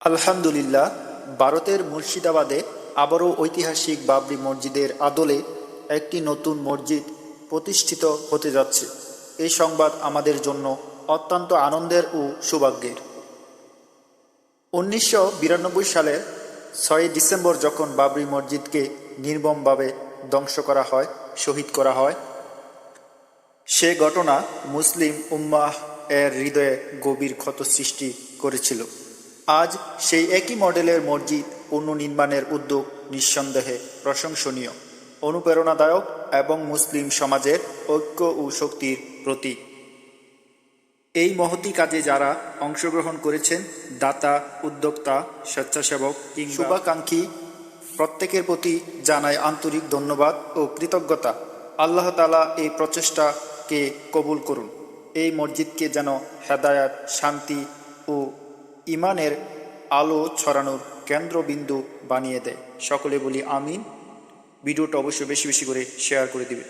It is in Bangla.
আলহামদুলিল্লাহ, ভারতের মুর্শিদাবাদে আবারও ঐতিহাসিক বাবরি মসজিদের আদলে একটি নতুন মসজিদ প্রতিষ্ঠিত হতে যাচ্ছে। এই সংবাদ আমাদের জন্য অত্যন্ত আনন্দের ও সৌভাগ্যের। 1992 সালের 6 ডিসেম্বর যখন বাবরি মসজিদকে নির্মমভাবে ধ্বংস করা হয়, শহীদ করা হয়, সে ঘটনা মুসলিম উম্মাহ এর হৃদয়ে গভীর ক্ষত সৃষ্টি করেছিল। আজ সেই একই মডেলের মসজিদ পুনর্নির্মাণের উদ্যোগ নিঃসন্দেহে প্রশংসনীয়, অনুপ্রেরণাদায়ক এবং মুসলিম সমাজের ঐক্য ও শক্তির প্রতীক। এই মহতী কাজে যারা অংশগ্রহণ করেছেন, দাতা, উদ্যোক্তা, স্বেচ্ছাসেবক কিংবা শুভাকাঙ্ক্ষী, প্রত্যেকের প্রতি জানাই আন্তরিক ধন্যবাদ ও কৃতজ্ঞতা। আল্লাহ তাআলা এই প্রচেষ্টাকে কবুল করুন। এই মসজিদকে যেন হেদায়াত, শান্তি ও ইমানের আলো ছড়ানোর কেন্দ্রবিন্দু বানিয়ে দেয়। সকলে বলি আমিন। ভিডিওটা অবশ্যই বেশি বেশি করে শেয়ার করে দিবে।